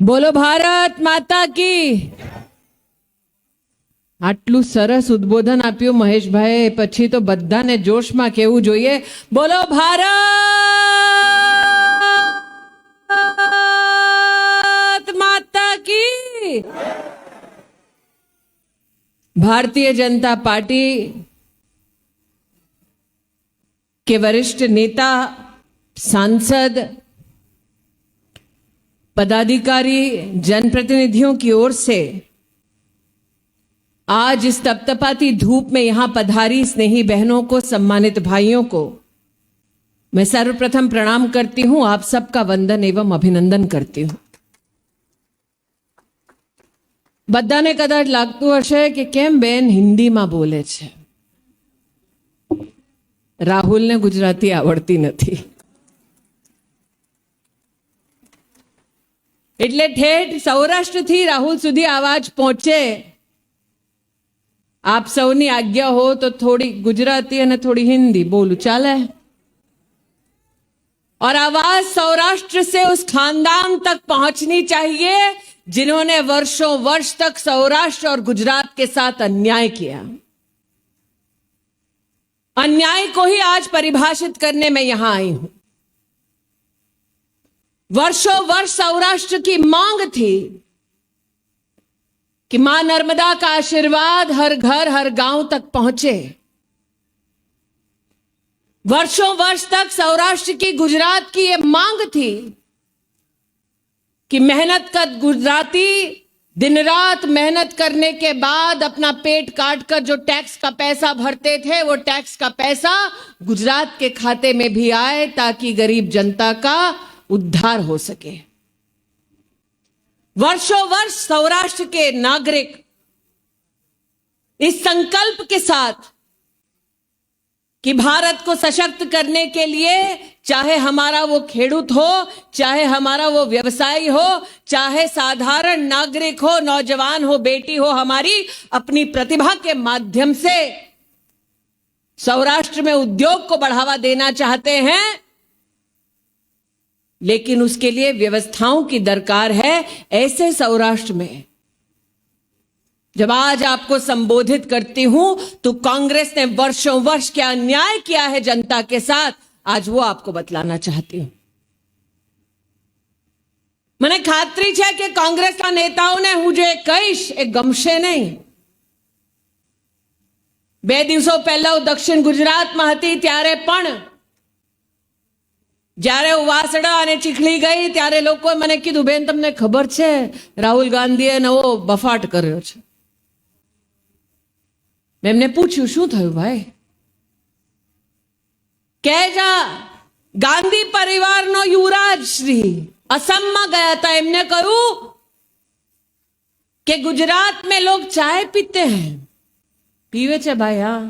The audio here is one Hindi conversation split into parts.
બોલો ભારત માતા કી. આટલું સરસ ઉદ્બોધન આપ્યું મહેશભાઈ, પછી તો બધાને જોશમાં કહેવું જોઈએ, બોલો ભારત માતા કી. भारतीय जनता पार्टी के वरिष्ठ नेता, सांसद, पदाधिकारी, जनप्रतिनिधियों की ओर से आज इस तपतपाती धूप में यहां पधारी स्नेही बहनों को, सम्मानित भाइयों को मैं सर्वप्रथम प्रणाम करती हूं, आप सबका वंदन एवं अभिनंदन करती हूं. બધાને કદાચ લાગતું હશે કે કેમ બેન હિન્દીમાં બોલે છે. રાહુલને ગુજરાતી આવડતી નથી, એટલે ઠેઠ સૌરાષ્ટ્રથી રાહુલ સુધી આવાજ પહોંચે. આપ સૌની આજ્ઞા हो तो थोड़ी गुजराती અને थोड़ी हिंदी बोलूं, ચાલે? और आवाज सौराष्ट्र से उस खानदान तक पहुंचनी चाहिए जिन्होंने वर्षों वर्ष तक सौराष्ट्र और गुजरात के साथ अन्याय किया. अन्याय को ही आज परिभाषित करने में यहां आई हूं. वर्षों वर्ष सौराष्ट्र की मांग थी कि मां नर्मदा का आशीर्वाद हर घर हर गांव तक पहुंचे. वर्षों वर्ष तक सौराष्ट्र की, गुजरात की यह मांग थी कि मेहनत कर गुजराती दिन रात मेहनत करने के बाद अपना पेट काट कर जो टैक्स का पैसा भरते थे, वो टैक्स का पैसा गुजरात के खाते में भी आए ताकि गरीब जनता का उद्धार हो सके. वर्षों वर्ष सौराष्ट्र के नागरिक इस संकल्प के साथ कि भारत को सशक्त करने के लिए, चाहे हमारा वो खेडूत हो, चाहे हमारा वो व्यवसायी हो, चाहे साधारण नागरिक हो, नौजवान हो, बेटी हो, हमारी अपनी प्रतिभा के माध्यम से सौराष्ट्र में उद्योग को बढ़ावा देना चाहते हैं, लेकिन उसके लिए व्यवस्थाओं की दरकार है. ऐसे सौराष्ट्र में जब आज आपको संबोधित करती हूं तो कांग्रेस ने वर्षों वर्ष क्या अन्याय किया है जनता के साथ, आज वो आपको बतलाना चाहती हूं. મને ખાતરી છે કે કોંગ્રેસના નેતાઓને હું જે કહીશ એ ગમશે નહીં. 2 દિવસો પહેલા હું દક્ષિણ ગુજરાતમાં હતી, ત્યારે પણ જ્યારે હું વાસડા અને ચીખલી ગઈ ત્યારે લોકોએ મને કીધું, બેન તમને ખબર છે રાહુલ ગાંધીએ નવો બફાટ કર્યો છે. મેં એમને પૂછ્યું, શું થયું ભાઈ? કહેજા ગાંધી પરિવારનો યુવરાજ શ્રી असमમાં ગયા હતા. એમને કહ્યું કે ગુજરાત में लोग चाय पीते हैं. પીવે છે ભાઈ, હા.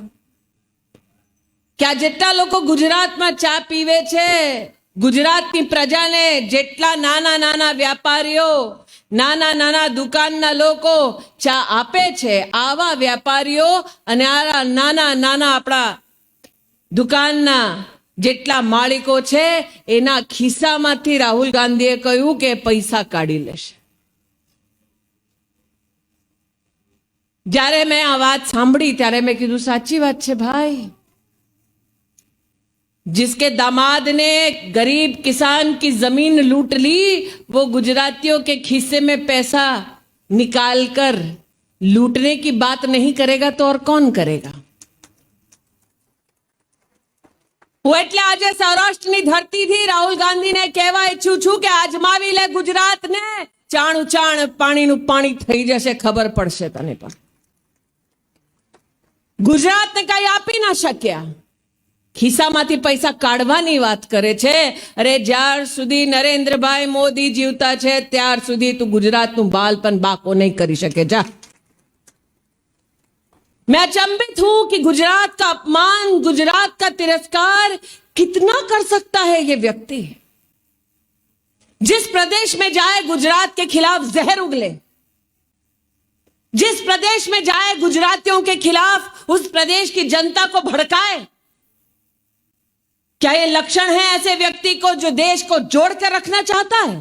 क्या જેટલા લોકો ગુજરાતમાં ચા પીવે છે, ગુજરાતની પ્રજાને જેટલા નાના નાના વ્યાપારીઓ, નાના નાના દુકાનના લોકો ચા આપે છે, આવા વ્યાપારીઓ અને આ નાના નાના આપણા દુકાનના જેટલા માલિકો છે, એના ખિસ્સામાંથી રાહુલ ગાંધીએ કહ્યું કે પૈસા કાઢી લેશે. જ્યારે મેં આ વાત સાંભળી ત્યારે મેં કીધું, સાચી વાત છે ભાઈ. जिसके दामाद ने गरीब किसान की जमीन लूट ली, वो गुजरातियों के खीसे में पैसा निकालकर लूटने की बात नहीं करेगा तो और कौन करेगा? હું એટલે આજે સૌરાષ્ટ્રની ધરતીથી રાહુલ ગાંધીને કહેવા ઈચ્છું છું કે આજમાવી લે ગુજરાતને, ચાણું ચાણ પાણીનું પાણી થઈ જશે, ખબર પડશે તને. પણ ગુજરાતને કઈ આપી ના શક્યા, ખિસ્સામાંથી પૈસા કાઢવાની વાત કરે છે. અરે જ્યાર સુધી નરેન્દ્રભાઈ મોદી જીવતા છે ત્યાર સુધી તું ગુજરાતનું બાલપન બાકો નહીં કરી શકે. જા. मैं अचंभित हूं कि गुजरात का अपमान, गुजरात का तिरस्कार कितना कर सकता है ये व्यक्ति. जिस प्रदेश में जाए गुजरात के खिलाफ जहर उगले, जिस प्रदेश में जाए गुजरातियों के खिलाफ उस प्रदेश की जनता को भड़काए. क्या ये लक्षण है ऐसे व्यक्ति को जो देश को जोड़कर रखना चाहता है?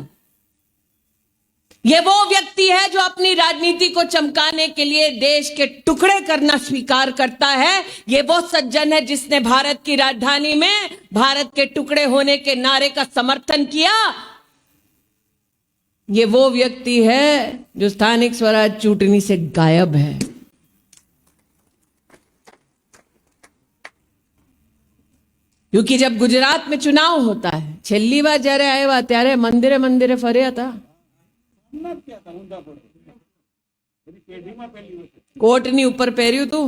ये वो व्यक्ति है जो अपनी राजनीति को चमकाने के लिए देश के टुकड़े करना स्वीकार करता है। ये वो सज्जन है जिसने भारत की राजधानी में भारत के टुकड़े होने के नारे का समर्थन किया। ये वो व्यक्ति है जो स्थानिक स्वराज चूंटनी से गायब है। क्योंकि जब गुजरात में चुनाव होता है, छेल्ली बार जયારે આવ્યા ત્યારે મંદિરે મંદિરે ફર્યા હતા। કોટની ઉપર પહેર્યું તું।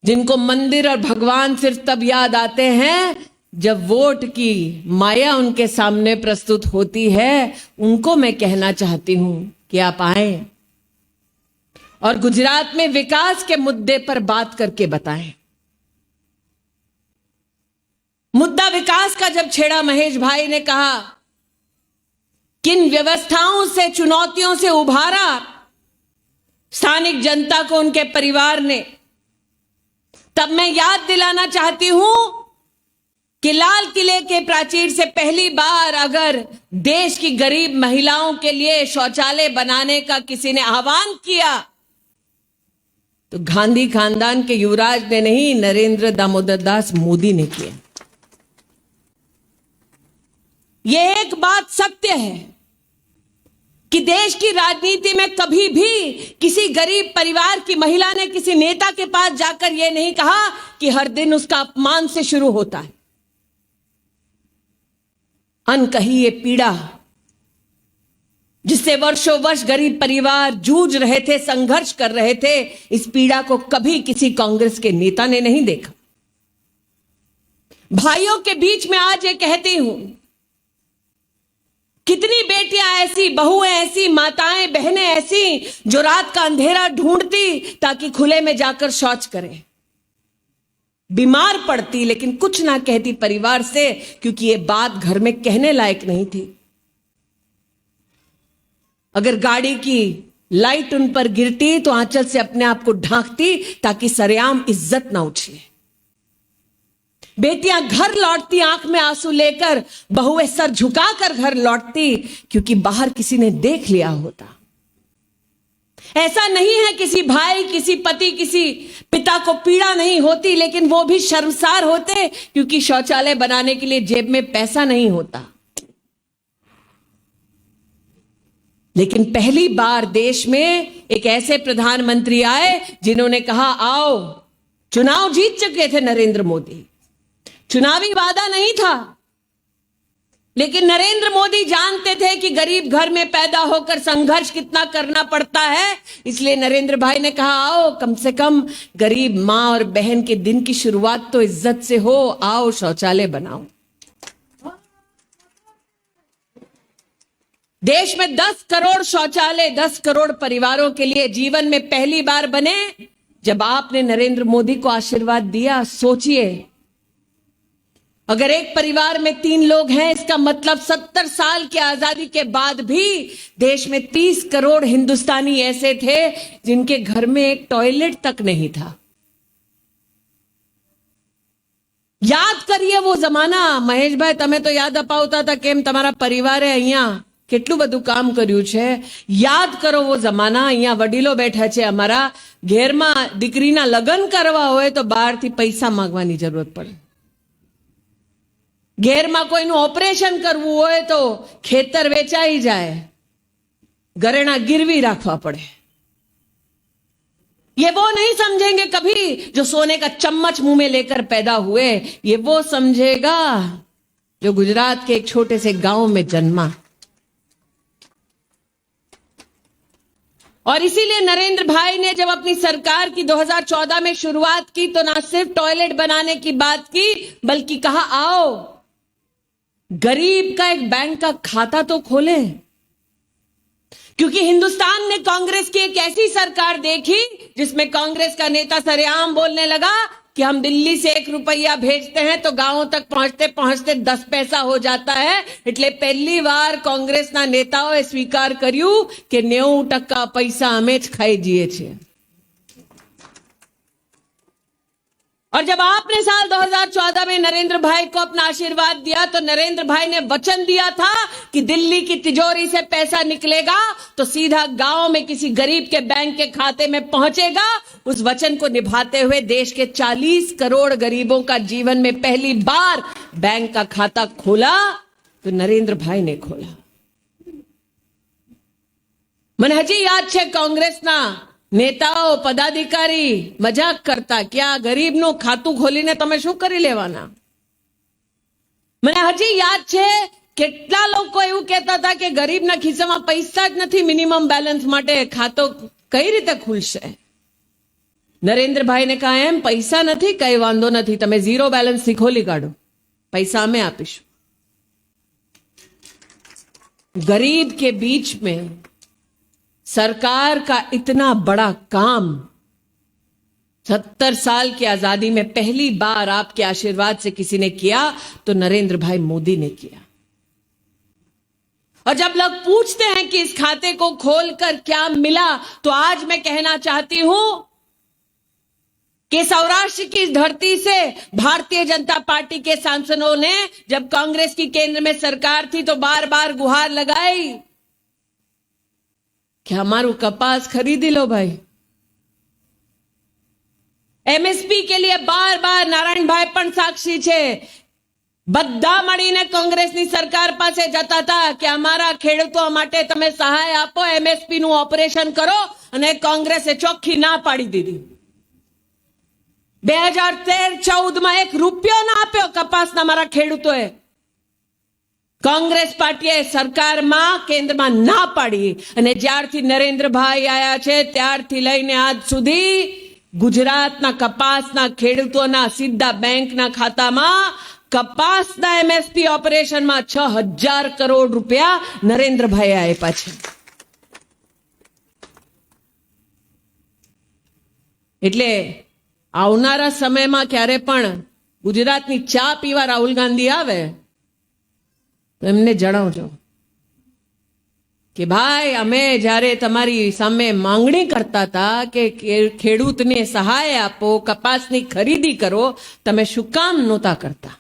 जिनको मंदिर और भगवान सिर्फ तब याद आते हैं जब वोट की माया उनके सामने प्रस्तुत होती है, उनको मैं कहना चाहती हूं कि आप आए और गुजरात में विकास के मुद्दे पर बात करके बताएं। मुद्दा विकास का जब छेड़ा महेश भाई ने कहा, किन व्यवस्थाओं से चुनौतियों से उभारा स्थानिक जनता को उनके परिवार ने, तब मैं याद दिलाना चाहती हूं कि लाल किले के प्राचीर से पहली बार अगर देश की गरीब महिलाओं के लिए शौचालय बनाने का किसी ने आह्वान किया तो गांधी खानदान के युवराज ने नहीं, नरेंद्र दामोदर दास मोदी ने किया। यह एक बात सत्य है कि देश की राजनीति में कभी भी किसी गरीब परिवार की महिला ने किसी नेता के पास जाकर यह नहीं कहा कि हर दिन उसका अपमान से शुरू होता है। अनकही ये पीड़ा जिससे वर्षों वर्ष गरीब परिवार जूझ रहे थे, संघर्ष कर रहे थे, इस पीड़ा को कभी किसी कांग्रेस के नेता ने नहीं देखा। भाइयों के बीच में आज ये कहती हूं, कितनी बेटियां ऐसी, बहुएं ऐसी, माताएं बहनें ऐसी जो रात का अंधेरा ढूंढती ताकि खुले में जाकर शौच करें, बीमार पड़ती लेकिन कुछ ना कहती परिवार से, क्योंकि ये बात घर में कहने लायक नहीं थी। अगर गाड़ी की लाइट उन पर गिरती तो आंचल से अपने आप को ढांकती ताकि सरेआम इज्जत ना उछले। बेटियां घर लौटती आंख में आंसू लेकर, बहुएं सर झुकाकर घर लौटती क्योंकि बाहर किसी ने देख लिया होता। ऐसा नहीं है किसी भाई, किसी पति, किसी पिता को पीड़ा नहीं होती, लेकिन वो भी शर्मसार होते क्योंकि शौचालय बनाने के लिए जेब में पैसा नहीं होता। लेकिन पहली बार देश में एक ऐसे प्रधानमंत्री आए जिन्होंने कहा, आओ। चुनाव जीत चुके थे नरेंद्र मोदी, चुनावी वादा नहीं था, लेकिन नरेंद्र मोदी जानते थे कि गरीब घर में पैदा होकर संघर्ष कितना करना पड़ता है। इसलिए नरेंद्र भाई ने कहा, आओ, कम से कम गरीब मां और बहन के दिन की शुरुआत तो इज्जत से हो, आओ शौचालय बनाओ। देश में 10 करोड़ शौचालय 10 करोड़ परिवारों के लिए जीवन में पहली बार बने जब आपने नरेंद्र मोदी को आशीर्वाद दिया। सोचिए, अगर एक परिवार में 3 लोग हैं, इसका मतलब 70 साल की आजादी के बाद भी देश में 30 करोड़ हिंदुस्तानी ऐसे थे जिनके घर में एक टॉयलेट तक नहीं था। याद करिए वो जमाना। महेश भाई, તમે તો યાદ અપાવતા હતા કેમ તમારા પરિવારે અહીંયા કેટલું બધું કામ કર્યું છે। યાદ કરો वो જમાના। અહીંયા વડીલો બેઠા છે, અમારા ઘેરમાં દીકરીના લગ્ન કરવા હોય તો બહારથી પૈસા માંગવાની જરૂરત પડે। ઘેરમાં કોઈનું ઓપરેશન કરવું હોય તો ખેતર વેચાઈ જાય, ઘરેણા गिरवी રાખવા પડે। ये वो नहीं समझेंगे कभी जो सोने का चम्मच मुंह में लेकर पैदा हुए। ये वो समझेगा जो गुजरात के एक छोटे से गांव में जन्मा। और इसीलिए नरेंद्र भाई ने जब अपनी सरकार की 2014 में शुरुआत की तो ना सिर्फ टॉयलेट बनाने की बात की, बल्कि कहा, आओ गरीब का एक बैंक का खाता तो खोलें। क्योंकि हिंदुस्तान ने कांग्रेस की एक ऐसी सरकार देखी जिसमें कांग्रेस का नेता सरेआम बोलने लगा कि हम दिल्ली से 1 रुपया भेजते हैं तो गांवों तक पहुंचते पहुंचते 10 पैसा हो जाता है। એટલે પહેલી વાર કોંગ્રેસના નેતાઓએ સ્વીકાર કર્યું કે 90% પૈસા અમે જ ખાઈ જઈએ છીએ। और जब आपने साल 2014 में नरेंद्र भाई को अपना आशीर्वाद दिया तो नरेंद्र भाई ने वचन दिया था कि दिल्ली की तिजोरी से पैसा निकलेगा तो सीधा गांव में किसी गरीब के बैंक के खाते में पहुंचेगा। उस वचन को निभाते हुए देश के 40 करोड़ गरीबों का जीवन में पहली बार बैंक का खाता खोला तो नरेंद्र भाई ने खोला। મને હજી યાદ છે કોંગ્રેસના નેતાઓ પદાધિકારી મજાક કરતા કે આ ગરીબનું ખાતું ખોલીને તમે શું કરી લેવાના। મને હજી યાદ છે કેટલા લોકો એવું કહેતા હતા કે ગરીબના ખિસ્સામાં પૈસા જ નથી મિનિમમ બેલેન્સ માટે ખાતું કઈ રીતે ખુલશે। નરેન્દ્રભાઈને કહા એમ પૈસા નથી કઈ વાંધો નથી તમે ઝીરો બેલેન્સ થી ખોલી કાઢો पैसा અમે આપીશું। गरीब के बीच में सरकार का इतना बड़ा काम 70 साल की आजादी में पहली बार आपके आशीर्वाद से किसी ने किया तो नरेंद्र भाई मोदी ने किया। और जब लोग पूछते हैं कि इस खाते को खोलकर क्या मिला तो आज मैं कहना चाहती हूं कि सौराष्ट्र की धरती से भारतीय जनता पार्टी के सांसदों ने जब कांग्रेस की केंद्र में सरकार थी तो बार बार गुहार लगाई कि हमारू कपास खरीदी लो भाई। एमएसपी के लिए बार बार नारायण भाई पण साक्षी छे બધા મળીને કોંગ્રેસની સરકાર પાસે જતા હતા કે અમારા ખેડૂતો માટે તમે સહાય આપો એમએસપી નું ઓપરેશન કરો અને કોંગ્રેસે ચોખ્ખી ના પાડી દીધી। 2013-14 માં 1 રૂપિયો ના આપ્યો કપાસના મારા ખેડૂતોએ। कांग्रेस पार्टीए सरकार में केंद्र में ना पाड़ी अने ज्यारथी नरेंद्रभाई आया छे त्यारथी लईने आज सुधी गुजरातना कपासना खेडूतोना सीधा बैंकना खातामां कपासना एमएसपी ऑपरेशन में 6000 करोड़ रुपया नरेंद्रभाई आप्या छे। एटले आवनारा समयमां क्यारे पण गुजरातनी चा पीवा राहुल गांधी आवे तो एमने जणावजो कि भाई अमे जारे तमारी सामे मांगणी करता था कि खेडूतने सहाय आपो कपासनी खरीदी करो तमे शुं काम नहोता करता।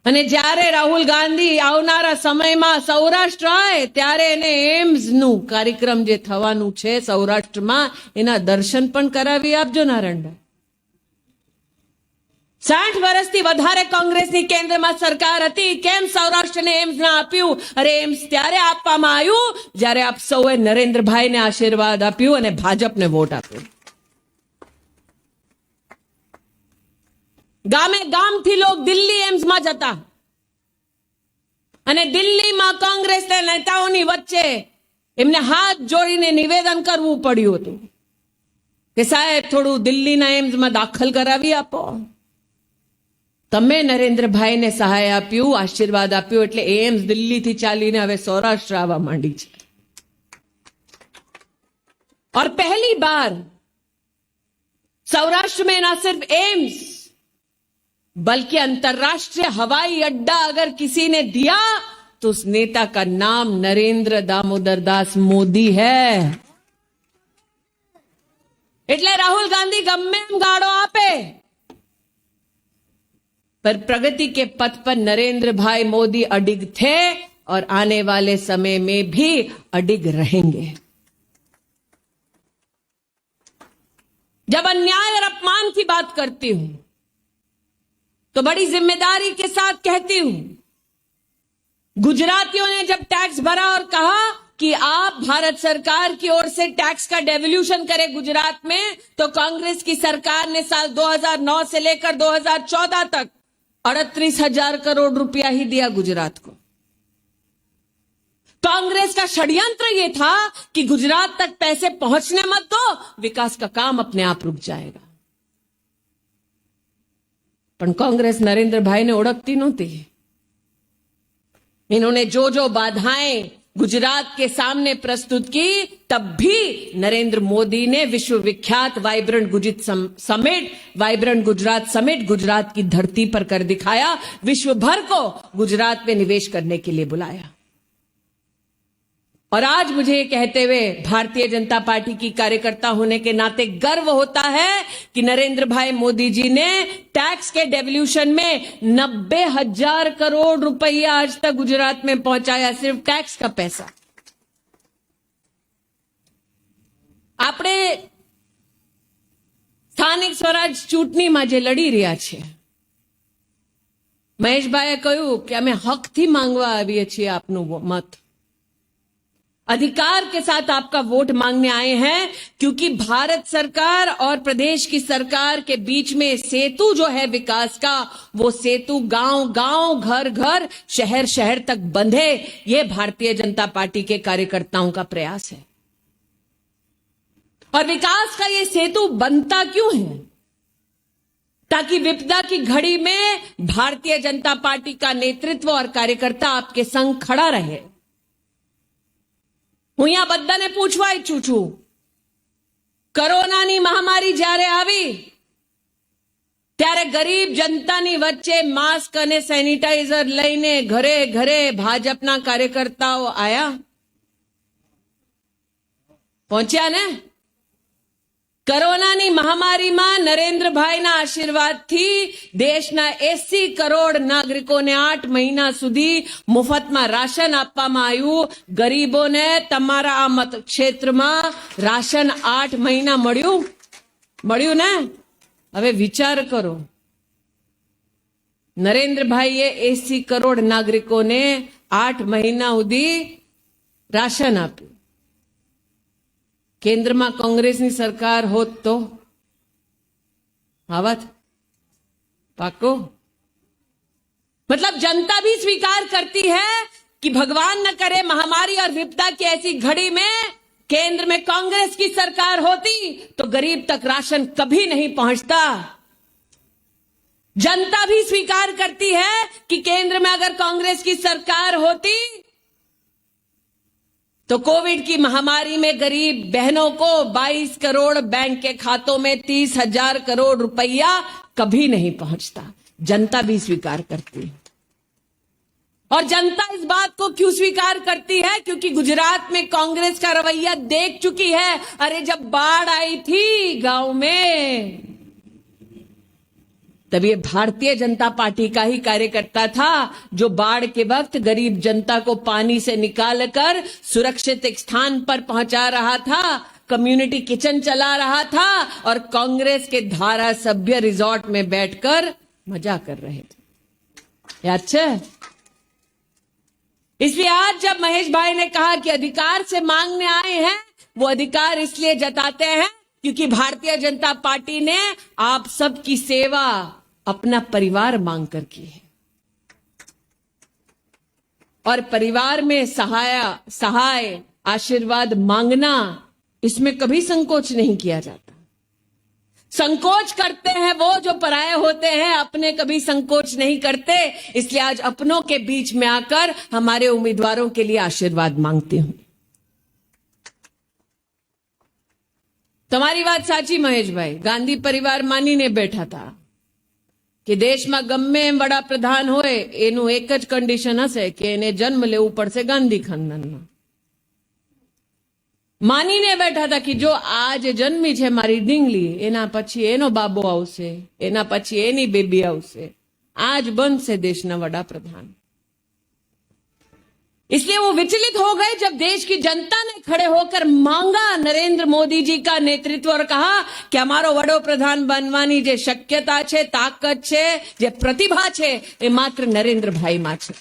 अने ज्यारे राहुल गांधी आवनारा समयमां सौराष्ट्र आए त्यारे एने एम्स नु कार्यक्रम जे थवानुं छे सौराष्ट्रमां एना दर्शन पण करावी आपजो नारायणभाई। 60 વર્ષથી વધારે કોંગ્રેસની કેન્દ્રમાં સરકાર હતી કેમ સૌરાષ્ટ્રને એમ્સ ના આપ્યું? અરે એમ્સ ત્યારે આપવામાં આવ્યું જ્યારે આપ સૌએ નરેન્દ્રભાઈને આશીર્વાદ આપ્યું અને ભાજપને વોટ આપ્યો। ગામે ગામથી લોક દિલ્હી એમ્સમાં જતા અને દિલ્હીમાં કોંગ્રેસના નેતાઓની વચ્ચે એમને હાથ જોડીને નિવેદન કરવું પડ્યું હતું કે સાહેબ થોડું દિલ્હીના એમ્સમાં દાખલ કરાવી આપો। તમે નરેન્દ્રભાઈને સહાય આપ્યું આશીર્વાદ આપ્યું એટલે એમ્સ દિલ્હીથી ચાલીને હવે સૌરાષ્ટ્ર આવવા માંડી છે। और पहली बार सौराष्ट्र में ना सिर्फ एम्स बल्कि अंतर्राष्ट्रीय हवाई अड्डा अगर किसी ने दिया तो उस नेता का नाम नरेंद्र दामोदर दास मोदी है। એટલે રાहुल गांधी गम्मे एम गाड़ो आपे पर प्रगति के पथ पर नरेंद्र भाई मोदी अडिग थे और आने वाले समय में भी अडिग रहेंगे। जब अन्याय और अपमान की बात करती हूं तो बड़ी जिम्मेदारी के साथ कहती हूं गुजरातियों ने जब टैक्स भरा और कहा कि आप भारत सरकार की ओर से टैक्स का डेवल्यूशन करें गुजरात में तो कांग्रेस की सरकार ने साल 2009 से लेकर 2014 तक 38,000 करोड़ रुपया ही दिया गुजरात को। कांग्रेस का षड्यंत्र यह था कि गुजरात तक पैसे पहुंचने मत दो विकास का काम अपने आप रुक जाएगा। पर कांग्रेस नरेंद्र भाई ने ओळखती नहोती। इन्होंने जो बाधाएं गुजरात के सामने प्रस्तुत की तब भी नरेंद्र मोदी ने विश्वविख्यात वाइब्रेंट गुजरात समिट गुजरात की धरती पर कर दिखाया। विश्व भर को गुजरात में निवेश करने के लिए बुलाया। और आज मुझे ये कहते हुए भारतीय जनता पार्टी की कार्यकर्ता होने के नाते गर्व होता है कि नरेंद्र भाई मोदी जी ने टैक्स के डेवल्यूशन में 90,000 करोड़ रुपया आज तक गुजरात में पहुंचाया, सिर्फ टैक्स का पैसा। આપણે સ્થાનિક સ્વરાજ ચૂંટણીમાં જે લડી રહ્યા છે, મહેશભાઈએ કહ્યું કે અમે હકથી માંગવા આવીએ છીએ આપનું મત, अधिकार के साथ आपका वोट मांगने आए हैं, क्योंकि भारत सरकार और प्रदेश की सरकार के बीच में सेतु जो है विकास का, वो सेतु गांव गांव, घर घर, शहर शहर तक बंधे, ये भारतीय जनता पार्टी के कार्यकर्ताओं का प्रयास है। और विकास का ये सेतु बनता क्यों है? ताकि विपदा की घड़ी में भारतीय जनता पार्टी का नेतृत्व और कार्यकर्ता आपके संग खड़ा रहे। હું અહીંયા બધાને પૂછવા ઈચ્છું છું, કોરોનાની મહામારી જ્યારે આવી ત્યારે ગરીબ જનતાની વચ્ચે માસ્ક અને સેનિટાઈઝર લઈને ઘરે ઘરે ભાજપના કાર્યકર્તાઓ આયા, પહોંચ્યા ને? કોરોનાની મહામારીમાં નરેન્દ્રભાઈના આશીર્વાદથી દેશના 80 કરોડ નાગરિકોને 8 મહિના સુધી મુફતમાં રાશન આપવામાં આવ્યું। ગરીબોને તમારા આ મત ક્ષેત્રમાં રાશન 8 મહિના મળ્યું ને? હવે વિચાર કરો, નરેન્દ્રભાઈએ 80 કરોડ નાગરિકોને 8 મહિના સુધી રાશન આપ્યું। केंद्र में कांग्रेस की सरकार होत तो आवत पाको। मतलब जनता भी स्वीकार करती है कि भगवान न करे महामारी और विपदा की ऐसी घड़ी में केंद्र में कांग्रेस की सरकार होती तो गरीब तक राशन कभी नहीं पहुंचता। जनता भी स्वीकार करती है कि केंद्र में अगर कांग्रेस की सरकार होती तो कोविड की महामारी में गरीब बहनों को 22 करोड़ बैंक के खातों में 30,000 करोड़ रुपया कभी नहीं पहुंचता। जनता भी स्वीकार करती है। और जनता इस बात को क्यों स्वीकार करती है? क्योंकि गुजरात में कांग्रेस का रवैया देख चुकी है। अरे जब बाढ़ आई थी गांव में, तब ये भारतीय जनता पार्टी का ही कार्यकर्ता था जो बाढ़ के वक्त गरीब जनता को पानी से निकालकर सुरक्षित एक स्थान पर पहुंचा रहा था, कम्युनिटी किचन चला रहा था और कांग्रेस के धारासभ्य रिजॉर्ट में बैठकर मजा कर रहे थे। याद है? इसलिए आज जब महेश भाई ने कहा कि अधिकार से मांगने आए हैं, वो अधिकार इसलिए जताते हैं क्योंकि भारतीय जनता पार्टी ने आप सबकी सेवा अपना परिवार मांग कर की है। और परिवार में सहाय आशीर्वाद मांगना, इसमें कभी संकोच नहीं किया जाता। संकोच करते हैं वो जो पराये होते हैं, अपने कभी संकोच नहीं करते। इसलिए आज अपनों के बीच में आकर हमारे उम्मीदवारों के लिए आशीर्वाद मांगती हूं। તમારી વાત સાચી મહેશભાઈ, ગાંધી પરિવાર માનીને બેઠા હતા કે દેશમાં ગમે એમ વડાપ્રધાન હોય એનું એક જ કન્ડિશન હશે કે એને જન્મ લેવું પડશે ગાંધી ખાનદાનમાં। માનીને બેઠા હતા કે જો આ જે જન્મી છે મારી ડીંગલી, એના પછી એનો બાબો આવશે, એના પછી એની બેબી આવશે, આ જ બનશે દેશના વડાપ્રધાન। इसलिए वो विचलित हो गए जब देश की जनता ने खड़े होकर मांगा नरेंद्र मोदी जी का नेतृत्व और कहा कि हमारो वडो प्रधान बनवानी जे शक्यता छे, ताकत छे, जे प्रतिभा छे, ए मात्र नरेंद्र भाई मां छे।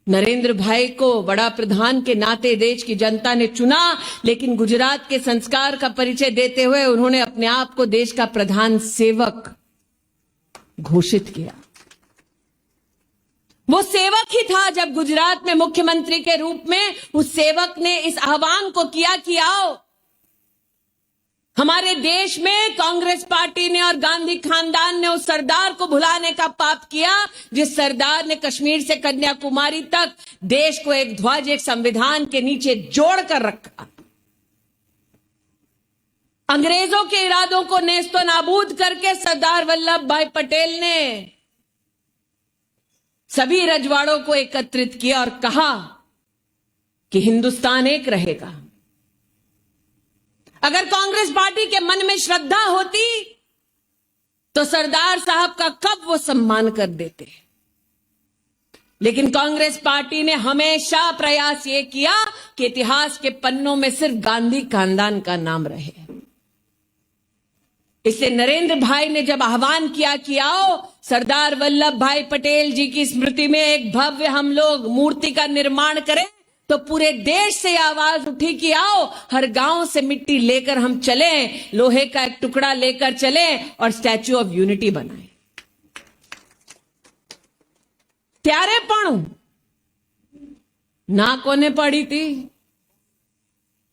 नरेंद्र भाई को वड़ा प्रधान के नाते देश की जनता ने चुना, लेकिन गुजरात के संस्कार का परिचय देते हुए उन्होंने अपने आप को देश का प्रधान सेवक घोषित किया। वो सेवक ही था जब गुजरात में मुख्यमंत्री के रूप में उस सेवक ने इस आह्वान को किया कि आओ, हमारे देश में कांग्रेस पार्टी ने और गांधी खानदान ने उस सरदार को भुलाने का पाप किया जिस सरदार ने कश्मीर से कन्याकुमारी तक देश को एक ध्वज, एक संविधान के नीचे जोड़कर रखा। अंग्रेजों के इरादों को नेस्तो नाबूद करके सरदार वल्लभ भाई पटेल ने सभी रजवाड़ों को एकत्रित किया और कहा कि हिंदुस्तान एक रहेगा। अगर कांग्रेस पार्टी के मन में श्रद्धा होती तो सरदार साहब का कब वो सम्मान कर देते। लेकिन कांग्रेस पार्टी ने हमेशा प्रयास ये किया कि इतिहास के पन्नों में सिर्फ गांधी खानदान का नाम रहे। इसलिए नरेंद्र भाई ने जब आह्वान किया कि आओ सरदार वल्लभ भाई पटेल जी की स्मृति में एक भव्य हम लोग मूर्ति का निर्माण करें, तो पूरे देश से आवाज उठी कि आओ हर गांव से मिट्टी लेकर हम चलें, लोहे का एक टुकड़ा लेकर चलें और स्टैच्यू ऑफ यूनिटी बनाएं। त्यारे पण ना कोने पाड़ी थी,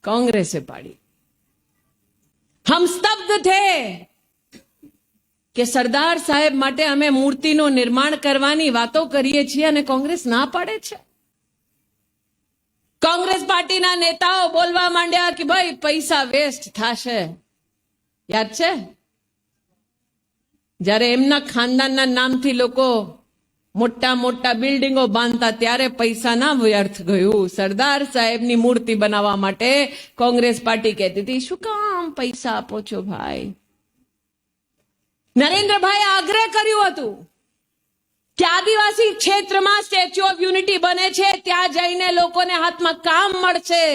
कांग्रेसे पाड़ी। हम स्तब्ध थे कि सरदार साहेब માટે અમે મૂર્તિનો નિર્માણ કરવાની વાતો કરીએ છીએ અને કોંગ્રેસ ના પાડે છે। कांग्रेस पार्टीना नेताओ बोलवा માંડ્યા कि भाई पैसा वेस्ट થાશે। યાદ છે જ્યારે એમના ખાનદાનના નામથી લોકો મોટા મોટા બિલ્ડિંગો બાંધતા ત્યારે પૈસા ના વ્યર્થ ગયું। સરદાર સાહેબની મૂર્તિ બનાવવા માટે કોંગ્રેસ પાર્ટી કહેતી હતી શું કામ પૈસા આપો છો ભાઈ। નરેન્દ્રભાઈ આગ્રહ કર્યું હતું કે આદિવાસી ક્ષેત્રમાં સ્ટેચ્યુ ઓફ યુનિટી બને છે ત્યાં જઈને લોકોને હાથમાં કામ મળશે।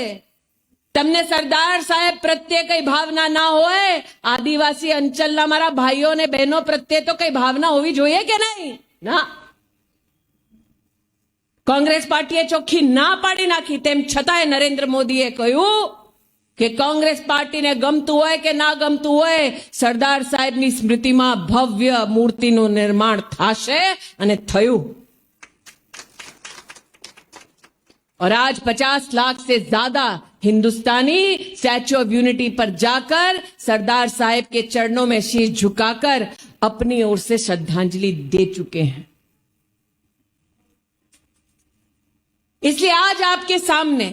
તમને સરદાર સાહેબ પ્રત્યે કઈ ભાવના ના હોય, આદિવાસી અંચલના મારા ભાઈઓ ને બહેનો પ્રત્યે તો કઈ ભાવના હોવી જોઈએ કે નહીં? ના। कांग्रेस पार्टीए ચોખ્ખી ના પાડી નાખી। તેમ છતાંય નરેન્દ્ર મોદીએ કહ્યું કે कांग्रेस पार्टी ने गमતું હોય કે ના ગમતું હોય, સરદાર સાહેબની સ્મૃતિમાં ભવ્ય મૂર્તિનું નિર્માણ થશે અને થયું। और आज 50 लाख से ज्यादा हिंदुस्तानी स्टैच्यू ऑफ यूनिटी पर जाकर सरदार साहेब के चरणों में शीश झुकाकर अपनी ओर से श्रद्धांजलि दे चुके हैं। इसलिए आज आपके सामने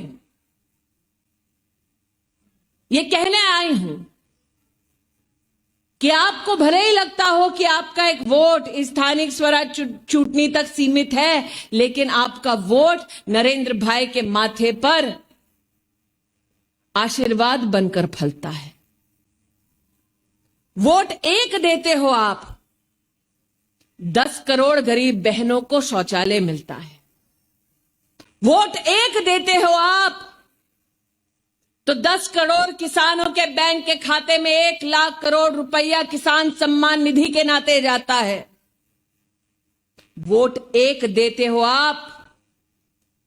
ये कहने आई हूं कि आपको भले ही लगता हो कि आपका एक वोट स्थानिक स्वराज चुटनी तक सीमित है, लेकिन आपका वोट नरेंद्र भाई के माथे पर आशीर्वाद बनकर फलता है। वोट एक देते हो आप, 10 करोड़ गरीब बहनों को शौचालय मिलता है। वोट एक देते हो आप तो 10 करोड़ किसानों के बैंक के खाते में 1 लाख करोड़ रुपया किसान सम्मान निधि के नाते जाता है। वोट एक देते हो आप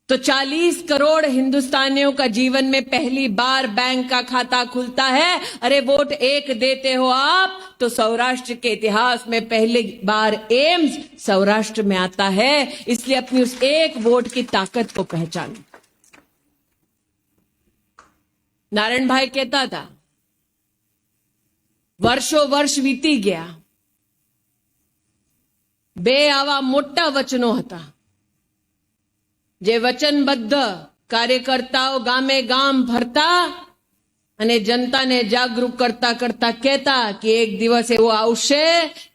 तो 40 करोड़ हिंदुस्तानियों का जीवन में पहली बार बैंक का खाता खुलता है। अरे वोट एक देते हो आप तो सौराष्ट्र के इतिहास में पहली बार एम्स सौराष्ट्र में आता है। इसलिए अपनी उस एक वोट की ताकत को पहचानो। नारायण भाई कहता था वर्षों वर्ष वीती गया, बे आवा मोटा वचनो हता जे वचनबद्ध कार्यकर्ताओं गामे गाम भरता અને જનતાને જાગૃત કરતા કરતા કહેતા કે એક દિવસ એવો આવશે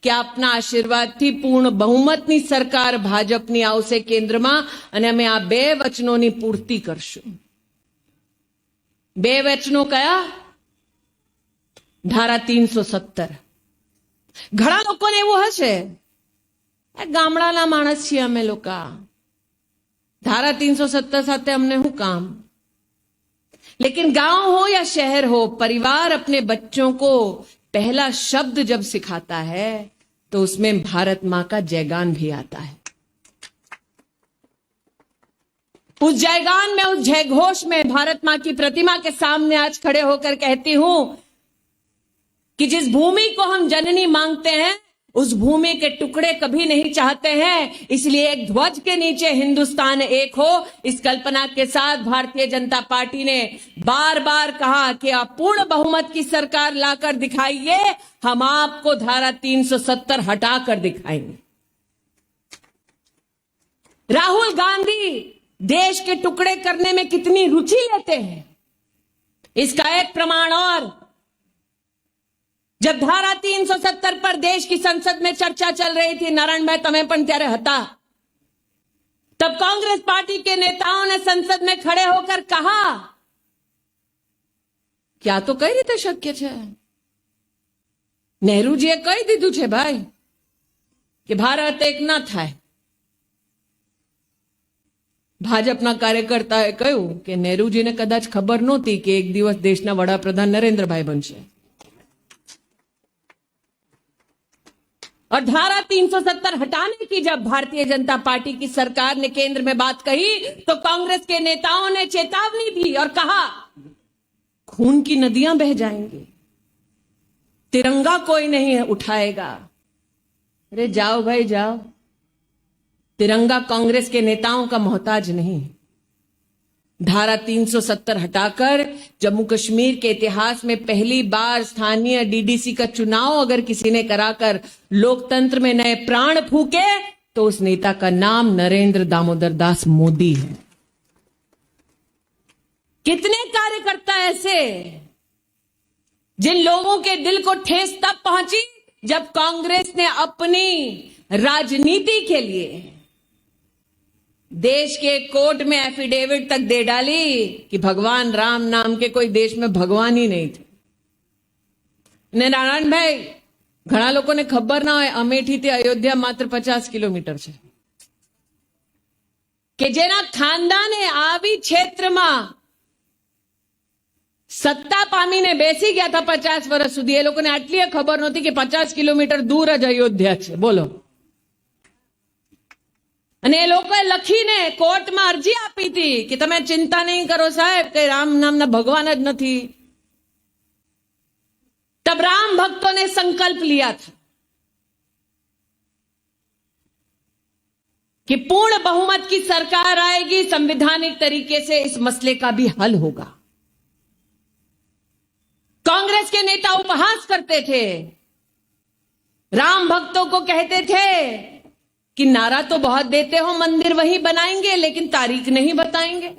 કે આપના આશીર્વાદથી પૂર્ણ બહુમતની સરકાર ભાજપની આવશે કેન્દ્રમાં અને અમે આ બે વચનોની પૂર્તિ કરશું। બે વચનો કયા? ધારા 370। ઘણા લોકોને એવું હશે ગામડાના માણસ છીએ અમે લોકા, धारा 370 साथे हमने हूं काम। लेकिन गांव हो या शहर हो, परिवार अपने बच्चों को पहला शब्द जब सिखाता है तो उसमें भारत मां का जयगान भी आता है। उस जयगान में, उस जयघोष में भारत मां की प्रतिमा के सामने आज खड़े होकर कहती हूं कि जिस भूमि को हम जननी मांगते हैं उस भूमि के टुकड़े कभी नहीं चाहते हैं। इसलिए एक ध्वज के नीचे हिंदुस्तान एक हो, इस कल्पना के साथ भारतीय जनता पार्टी ने बार बार कहा कि आप पूर्ण बहुमत की सरकार लाकर दिखाइए, हम आपको धारा 370 हटाकर दिखाएंगे। राहुल गांधी देश के टुकड़े करने में कितनी रुचि लेते हैं, इसका एक प्रमाण और, जब धारा 370 पर देश की संसद में चर्चा चल रही थी, नारायण भाई तमें पण त्यारे हता, तब कांग्रेस पार्टी के नेताओं ने संसद में खड़े होकर कहा, क्या तो कई रीते शक्य है। नेहरूजीए કહી દીધું છે ભાઈ કે ભારત એક ના થાય। ભાજપના કાર્યકર્તાએ કહ્યું કે નેहरूજીને કદાચ ખબર નહોતી કે એક દિવસ દેશના વડાપ્રધાન નરેન્દ્રભાઈ બનશે। और धारा 370 हटाने की जब भारतीय जनता पार्टी की सरकार ने केंद्र में बात कही तो कांग्रेस के नेताओं ने चेतावनी दी और कहा, खून की नदियां बह जाएंगी, तिरंगा कोई नहीं उठाएगा। अरे जाओ भाई जाओ, तिरंगा कांग्रेस के नेताओं का मोहताज नहीं। धारा 370 हटाकर जम्मू कश्मीर के इतिहास में पहली बार स्थानीय डीडीसी का चुनाव अगर किसी ने कराकर लोकतंत्र में नए प्राण फूके तो उस नेता का नाम नरेंद्र दामोदर दास मोदी है। कितने कार्यकर्ता ऐसे जिन लोगों के दिल को ठेस तब पहुंची जब कांग्रेस ने अपनी राजनीति के लिए देश के कोर्ट में एफिडेविट तक दे डाली कि भगवान राम नाम के कोई देश में भगवान ही नहीं थे। ने नारायण भाई, घણા લોકોને ખબર ના હોય અમેઠીથી અયોધ્યા માત્ર 50 કિલોમીટર છે, કે જેના ખાનદાને આવી ક્ષેત્રમાં સત્તા પામીને બેસી ગયા હતા 50 વર્ષ સુધી, એ લોકોને આટલી ખબર નહોતી કે 50 કિલોમીટર દૂર જ અયોધ્યા છે। બોલો। અને એ લોકોએ લખીને કોર્ટમાં અરજી આપી હતી કે તમે ચિંતા નહીં કરો સાહેબ, કે રામ નામના ભગવાન જ નથી। तब राम भक्तों ने संकल्प लिया था कि पूर्ण बहुमत की सरकार आएगी, संवैधानिक तरीके से इस मसले का भी हल होगा। कांग्रेस के नेता उपहास करते थे, राम भक्तों को कहते थे कि नारा तो बहुत देते हो, मंदिर वहीं बनाएंगे लेकिन तारीख नहीं बताएंगे।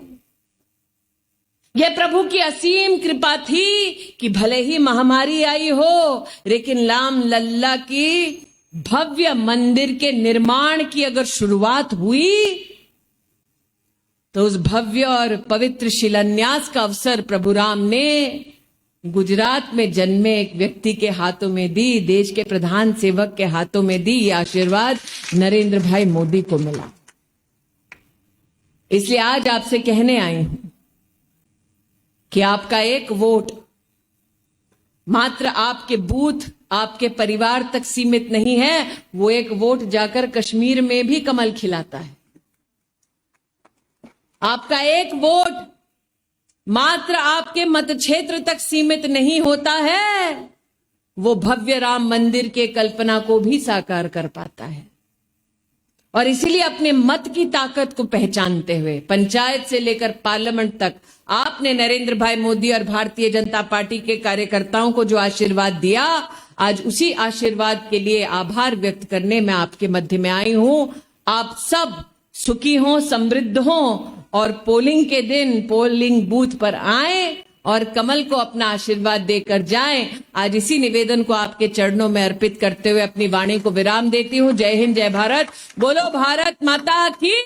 यह प्रभु की असीम कृपा थी कि भले ही महामारी आई हो लेकिन राम लल्ला की भव्य मंदिर के निर्माण की अगर शुरुआत हुई तो उस भव्य और पवित्र शिलान्यास का अवसर प्रभु राम ने गुजरात में जन्मे एक व्यक्ति के हाथों में दी, देश के प्रधान सेवक के हाथों में दी। यह आशीर्वाद नरेंद्र भाई मोदी को मिला। इसलिए आज आपसे कहने आई हूं कि आपका एक वोट मात्र आपके बूथ, आपके परिवार तक सीमित नहीं है, वो एक वोट जाकर कश्मीर में भी कमल खिलाता है। आपका एक वोट मात्र आपके मत क्षेत्र तक सीमित नहीं होता है, वो भव्य राम मंदिर के कल्पना को भी साकार कर पाता है। और इसीलिए अपने मत की ताकत को पहचानते हुए पंचायत से लेकर पार्लियामेंट तक आपने नरेंद्र भाई मोदी और भारतीय जनता पार्टी के कार्यकर्ताओं को जो आशीर्वाद दिया, आज उसी आशीर्वाद के लिए आभार व्यक्त करने मैं आपके मध्य में आई हूं। आप सब सुखी हों, समृद्ध हों और पोलिंग के दिन पोलिंग बूथ पर आए और कमल को अपना आशीर्वाद देकर जाएं। आज इसी निवेदन को आपके चरणों में अर्पित करते हुए अपनी वाणी को विराम देती हूं। जय हिंद, जय भारत। बोलो भारत माता की।